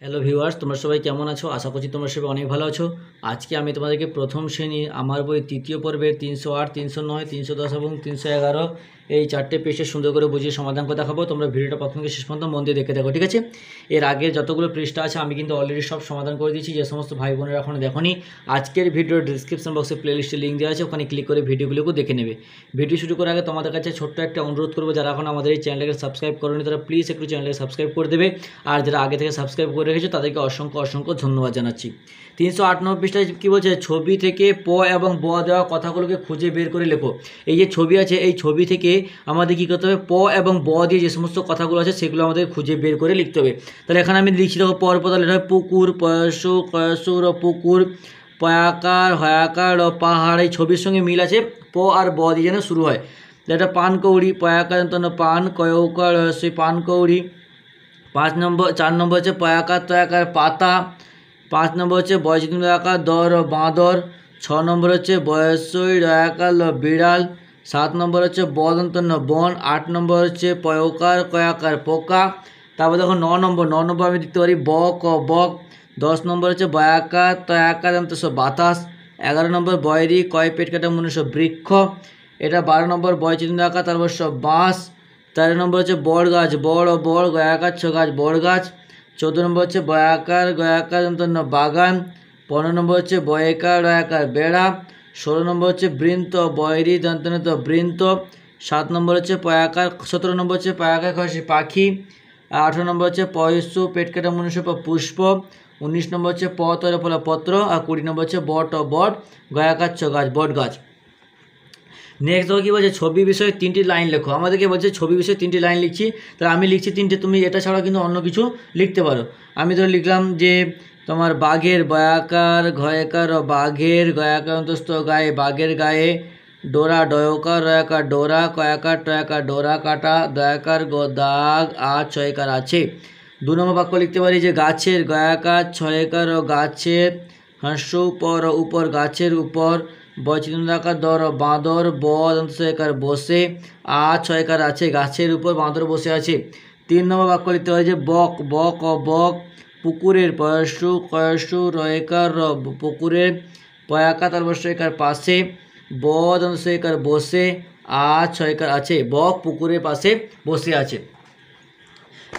Hello viewers, তোমরা সবাই কেমন আছো? আশা করছি তোমরা সবাই অনেক ভালো আছো। আজকে আমি তোমাদেরকে প্রথম শ্রেণীর আমার বই তৃতীয় পর্বের 308, 309, 310 এবং 311 এই চারটে পেজে সুন্দর করে বুঝিয়ে সমাধান করে দেখাবো। তোমরা ভিডিওটা প্রথম থেকে শেষ পর্যন্ত মন দিয়ে দেখে দেখো, ঠিক আছে? এর আগের যতগুলো পৃষ্ঠা আছে আমি কিন্তু অলরেডি সব সমাধান করে দিয়েছি। যে সমস্ত ভাই বোনেরা এখনও দেখোনি, আজকের ভিডিওর ডিসক্রিপশন বক্সে প্লেলিস্টে লিঙ্ক দেওয়া আছে, ওখানে ক্লিক করে ভিডিওগুলোকে দেখে নেবে। ভিডিও শুরু করার আগে তোমাদের কাছে ছোট্ট একটা অনুরোধ করবো, যারা এখন আমাদের এই চ্যানেলটাকে সাবস্ক্রাইব করোনি তারা প্লিজ একটু চ্যানেলটাকে সাবস্ক্রাইব করে দেবে। আর যারা আগে থেকে সাবস্ক্রাইব করে রেখেছো তাদেরকে অসংখ্য অসংখ্য ধন্যবাদ জানাচ্ছি। 308 নম্বর পৃষ্ঠায় কী বলছে? ছবি থেকে প এবং ব দেওয়া কথাগুলোকে খুঁজে বের করে লেখো। এই যে ছবি আছে, এই ছবি থেকে আমাদের কী করতে হবে? প এবং ব দিয়ে যে সমস্ত কথাগুলো আছে সেগুলো আমাদের খুঁজে বের করে লিখতে হবে। তাহলে এখানে আমি লিখছি, দেখো পরপর তাহলে এটা পুকুর, পয়সু, কয়সুর ও পুকুর, পয়াকার, হয়াকার ও পাহাড়। এই ছবির সঙ্গে মিল আছে, প আর ব দিয়ে যেন শুরু হয়। এটা পানকৌড়ি, পয়াকার পান, কয়ৌকার সেই পানকৌড়ি। 4 নম্বর হচ্ছে পয়াকার তয়াকার পাতা। 5 নম্বর হচ্ছে বয়সিত আকার দর ও বাঁদর। 6 নম্বর হচ্ছে বয়সই রয়াকার বিড়াল। 7 নম্বর হচ্ছে বদন্ত বন। 8 নম্বর হচ্ছে পয়কার কয়াকার পোকা। তারপর দেখো 9 নম্বর আমি দিতে পারি বক ও বক। 10 নম্বর হচ্ছে বয়াকার তয়াকার বাতাস। 11 নম্বর বয়রি কয় পেট কাটা মনুষ্য বৃক্ষ। এটা 12 নম্বর বয়চিন্ত আকার, তারপর সব বাঁশ। 13 নম্বর হচ্ছে বড় গাছ, বড় ও বড় গয়াকার ছ গাছ বড় গাছ। 14 নম্বর হচ্ছে বয়াকার গয়াকার বাগান। 15 নম্বর হচ্ছে বয়কার রয়াকার বেড়া। 16 নম্বর হচ্ছে বৃন্ত বয়রি দন্তনত বৃন্ত। 7 নম্বর হচ্ছে পয়াকার। 17 নম্বর হচ্ছে পয়াকার খসি পাখি। 18 নম্বর হচ্ছে পয়সু পেট কাটা মনুষ্য পুষ্প। 19 নম্বর হচ্ছে পতর ফলা পত্র। আর 20 নম্বর হচ্ছে বট ও বট গয়াকার ছ গাছ বট গাছ। নেক্সট দেখো কী বলছে? ছবি বিষয়ে 3টি লাইন লেখো। আমাদেরকে বলছে ছবি বিষয়ে 3টি লাইন লিখছি, তাহলে আমি লিখছি 3টে, তুমি এটা ছাড়াও কিন্তু অন্য কিছু লিখতে পারো। আমি ধরে লিখলাম যে তোমার বাঘের বয়াকার ঘয়কার ও বাঘের গয়াকার অন্তস্থ গায়ে বাঘের গায়ে ডোরা ডয়কার রয়াকার ডোরা কয়াকার টয়াকার ডোরা কাটা দয়াকার দাগ আর ছয়কার আছে। 2 নম্বর বাক্য লিখতে পারি যে গাছের গয়াকার ছয়কার ও গাছের হাঁসু উপর ও উপর গাছের উপর বয়চিন্তাকার দর বাঁদর বদন্তকার বসে ছয়কার আছে গাছের উপর বাঁদর বসে আছে। 3 নম্বর বাক্য লিখতে হয় যে বক বক ও বক পুকুরের পয়সু কয়সু রয়কার পুকুরের পয়াকা তার বসয়কার পাশে বদন্তকার বসে ছয়কার আছে বক পুকুরের পাশে বসে আছে।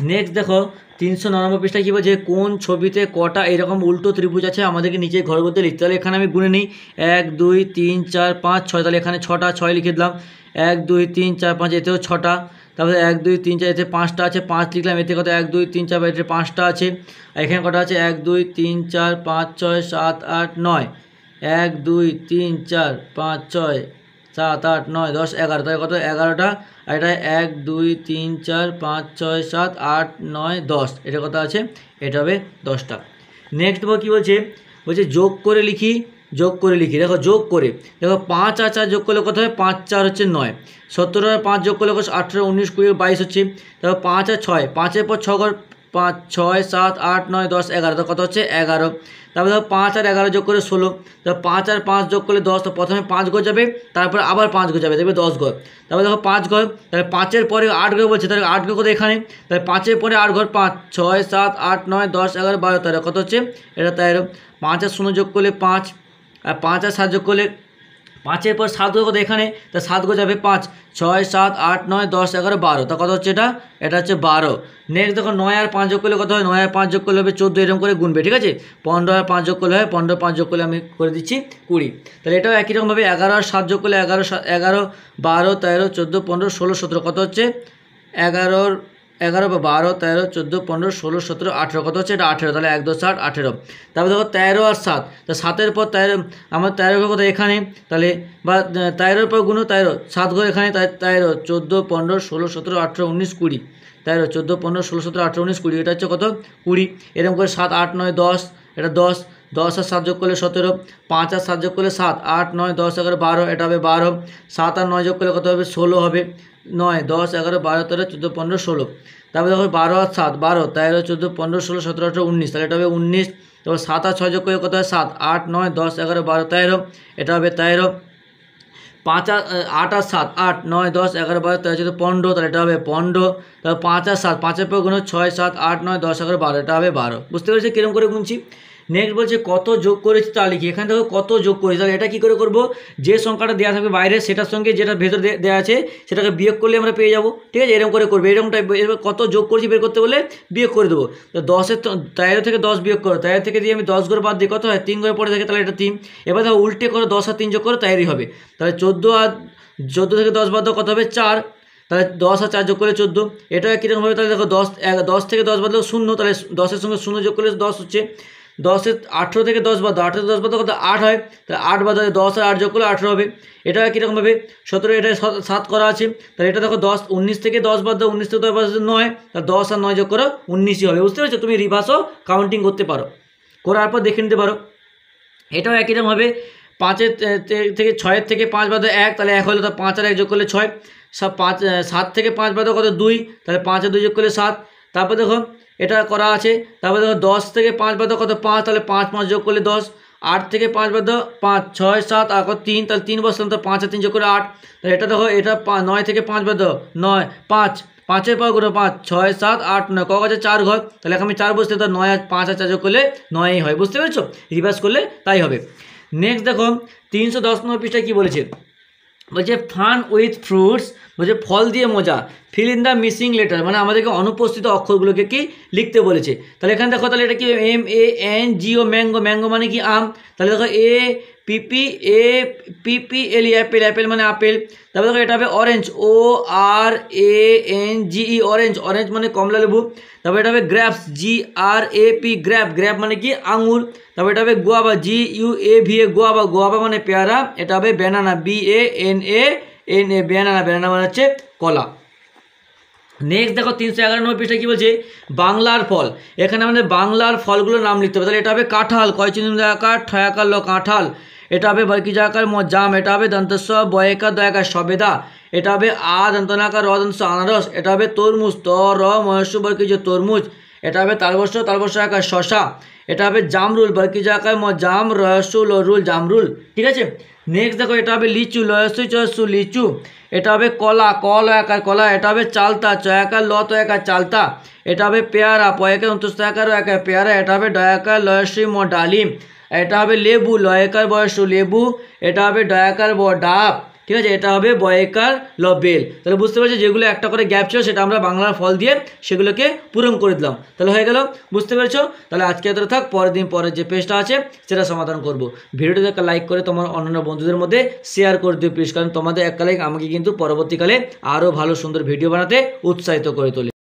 নেক্সট দেখো 399 পৃষ্ঠায় কী বলছে? কোন ছবিতে কটা এরকম উল্টো ত্রিভুজ আছে আমাদেরকে নিচে ঘর করতে লিখতে। তাহলে এখানে আমি গুনে নিই 1 2 3 4 5 6। তাহলে এখানে 6টা 6 লিখে দিলাম। 1 2 3 4 5 এতেও 6টা। তারপরে 1 2 3 4 এতে 5টা আছে 5 লিখলাম। এতে কত? 1 2 3 4 এতে 5টা আছে। আর এখানে কটা আছে? 1 2 3 4 5 6 7 8 9। 1 2 3 4 5 6 7 8 9 10 11। তাহলে কত? 11টা। আর এটা 1 2 3 4 5 6 7 8 9 10। এটা কত আছে? এটা হবে 10টা। নেক্সট কী বলছে? বলছে যোগ করে লিখি দেখো যোগ করে দেখো 5 আর 4 যোগ করলে কত হয়? 5 4 হচ্ছে 9। 17 আর 5 যোগ করলে 18 19 20 22 হচ্ছে। দেখো 5 আর 6, 5-এর পর 6 ঘর 5 6 7 8 9 10 11। তো কত হচ্ছে? 11। তারপরে দেখো 5 আর 11 যোগ করে 16। দেখো 5 আর 5 যোগ করলে 10। তো প্রথমে 5 ঘর যাবে, তারপরে আবার 5 ঘর যাবে, দেখবে 10 ঘর। তারপরে দেখো 5 ঘর, তাহলে 5-এর পরে 8 ঘর বলছে, তাহলে 8 ঘর কত এখানে? তাহলে 5-এর পরে 8 ঘর 5 6 7 8 9 10 11 12 13। কত হচ্ছে? এটা 13। 5 আর 0 যোগ করলে 5, আর 5 আর 7 যোগ করলে 5-এর পর 7 ঘর কত এখানে? তা 7 ঘর যাবে 5 6 7 8 9 10 11 12। তা কত হচ্ছে? এটা হচ্ছে 12। নেক্সট দেখো 9 আর 5 যোগ করলে কত হয়? 9 আর 5 যোগ করলে হবে 14। এরকম করে গুনবে, ঠিক আছে? 15 আর 5 যোগ করলে হয় 15 5 যোগ করলে আমি করে দিচ্ছি 20। তাহলে এটাও একই রকমভাবে 11 আর 7 যোগ করলে 11 12 13 14 15 16 17। কত হচ্ছে? 11 11 বা 12 13 14 15 16 17 18। কত হচ্ছে? এটা 18। তাহলে 1 2 7 18। তারপর দেখো 13 আর 7, তা 7-এর পর 13 আমার 13 ঘর কোথায়? এখানে। তাহলে বা 13-এর পর গুণ 13 7 ঘর এখানে, তাই 13 14 15 16 17 18 19 20। 13 14 15 16 17 18 19 20। এটা হচ্ছে কত? 20। এরকম করে 7 8 9 10। এটা 10 10 আর 7 যোগ করলে 17। 5 আর 7 যোগ করলে 7 8 9 10 11 12। এটা হবে 12। 7 আর 9 যোগ করলে কত হবে? 16 হবে। 9 10 11 12 13 14 15 16। তারপরে দেখো 12 আর 7 12 13 14 15 16 17 18 19। তাহলে এটা হবে 19। তারপর 7 আর 6 যোগ করলে কত হয়? 7 8 9 10 11 12 13। এটা হবে 13। 5 আর 8 আর 7 8 9 10 11 12 13 14 15, তাহলে এটা হবে 15। তাহলে 5 আর 7, 5-এর পর গুণ 6 7 8 9 10 11 12, এটা হবে 12। বুঝতে পেরেছি কিরকম করে গুনছি? নেক্সট বলছে কত যোগ করেছি তা লিখি। এখানে দেখো কত যোগ করেছি, তাহলে এটা কী করে করবো? যে সংখ্যাটা দেওয়া থাকবে বাইরে সেটার সঙ্গে যেটা ভেতর দেওয়া আছে সেটাকে বিয়োগ করলে আমরা পেয়ে যাবো। ঠিক আছে, এরকম করে করবে। এরকম টাইপ এবার কত যোগ করেছি বের করতে বলে বিয়োগ করে দেবো। তো 10-এর 13 থেকে 10 বিয়োগ করো, 13 থেকে দিয়ে আমি 10 ঘর বাদ দিই, কত হয়? 3 ঘরে পড়ে থাকে, তাহলে এটা 3। এবার দেখো উল্টে করো, 10 আর 3 যোগ করো, তাইরই হবে। তাহলে 14 থেকে 10 বাদ দাও, কত হবে? 4। তাহলে 10 আর 4 যোগ করলে 14। এটা কীরকম হবে? তাহলে দেখো 10 থেকে 10 বাদ দাও 0, তাহলে 10-এর সঙ্গে 0 যোগ করলে 10 হচ্ছে। 18 থেকে 10 বাদ দাও, 18 থেকে 10 বাদ দাও, কত? 8 হয়। তাহলে 8 বাদ দাও, 10 আর 8 যোগ করলে 18 হবে। এটা কীরকম হবে? 17, এটা 7 করা আছে। তাহলে এটা দেখো 19 থেকে 10 বাদ দাও, 19 থেকে 10 বাদ দাও 9, তাহলে 10 আর 9 যোগ করো 19ই হবে। বুঝতে পেরেছো? তুমি রিভার্সও কাউন্টিং করতে পারো, করার পর দেখে নিতে পারো। এটাও একই রকম হবে। 5-এর থেকে 6-এর থেকে 5 বাদ দাও 1, তাহলে 1 হলো, তাহলে 5 আর 1 যোগ করলে 6। 7 থেকে 5 বাদ দাও, কত? 2, তাহলে 5 আর 2 যোগ করলে 7। তারপর দেখো এটা করা আছে। তারপর দেখো 10 থেকে 5 বাদ দাও, কত? 5, তাহলে 5 5 যোগ করলে 10। 8 থেকে 5 বাদ দাও 5 6 7 আর কত? 3, তাহলে 3 বসলাম, তো 5 আর 3 যোগ করে 8। তাহলে এটা দেখো, এটা 9 থেকে 5 বাদ দাও 9 5, 5-এর পর গুণ 5 6 7 8 9, ক আছে? 4 ঘর। তাহলে আমি 4 বসতে, তো 9 আর 5 আর 4 যোগ করলে 9ই হয়। বুঝতে পেরেছো? রিভার্স করলে তাই হবে। নেক্সট দেখো 310 নম্বর পৃষ্ঠায় কী বলেছে? বলছে ফান উইথ ফ্রুটস, বলছে ফল দিয়ে মজা, fill in the missing letter, মানে আমাদেরকে অনুপস্থিত অক্ষরগুলোকে কি লিখতে বলেছে। তাহলে এখানে দেখো, তাহলে এটা কি? MANGO, ম্যাঙ্গো, ম্যাঙ্গো মানে কি? আম। তাহলে দেখো APPLE, অ্যাপেল, অ্যাপেল মানে আপেল। তারপর দেখো এটা হবে অরেঞ্জ, ORANGE, অরেঞ্জ, অরেঞ্জ মানে কমলা লেবু। তারপর এটা হবে গ্র্যাপস, GRAP, গ্র্যাপ, গ্র্যাপ মানে কি? আঙুর। তারপর এটা হবে গোয়াবা, GUAVA, গোয়াবা, গোয়াবা মানে পেয়ারা। এটা হবে ব্যানানা, BANANA, ব্যানানা, ব্যানানা মানে হচ্ছে কলা। নেক্সট দেখো 311 নম্বর পৃষ্ঠায় কী বলছে? বাংলার ফল। এখানে আমাদের বাংলার ফলগুলোর নাম লিখতে হবে। তাহলে এটা হবে কাঁঠাল, কয়চিহ্ন আকার, ঠয়াকার ল, কাঁঠাল। এটা হবে বর্গীজাকার জাম। এটা হবে দন্তস্ব বয়কার দয়াকার সবেদা। এটা হবে দন্তনাকার দন্তস্ব আনারস। এটা হবে তরমুজ, মহস্য বর্গীজ তরমুজ। এটা হবে তালবস্য আকার শশা। এটা হবে জামরুল, বর্গীজাকার জাম, রহস্য রুল, জামরুল। ঠিক আছে। নেক্সট দেখো এটা হবে লিচু, লয়স্য লিচু। এটা হবে কলা, আকার কলা। এটা হবে চালতা, চয়াকার ল তয়াকার চালতা। এটা হবে পেয়ারা, পয়াকার অন্তস্থাকার একার পেয়ারা। এটা হবে ডয়াকার লয়স্য ডালিম। এটা হবে লেবু, লয়কার বয়স্য লেবু। এটা হবে ডয়াকার ডাব। ঠিক আছে, এটা হবে বয়কার ল বেল। তাহলে বুঝতে পারছি যেগুলো একটা করে গ্যাপ ছিল সেটা আমরা বাংলার ফল দিয়ে সেগুলোকে পূরণ করে দিলাম। তাহলে হয়ে গেল। বুঝতে পেরেছো? তাহলে আজকে এতটা থাক, পরের দিন পরের যে পেজটা আছে সেটা সমাধান করব। ভিডিওটিতে একটা লাইক করে তোমার অন্যান্য বন্ধুদের মধ্যে শেয়ার করে দিও প্লিজ, কারণ তোমাদের একটা লাইক আমাকে কিন্তু পরবর্তীকালে আরও ভালো সুন্দর ভিডিও বানাতে উৎসাহিত করে তোলে।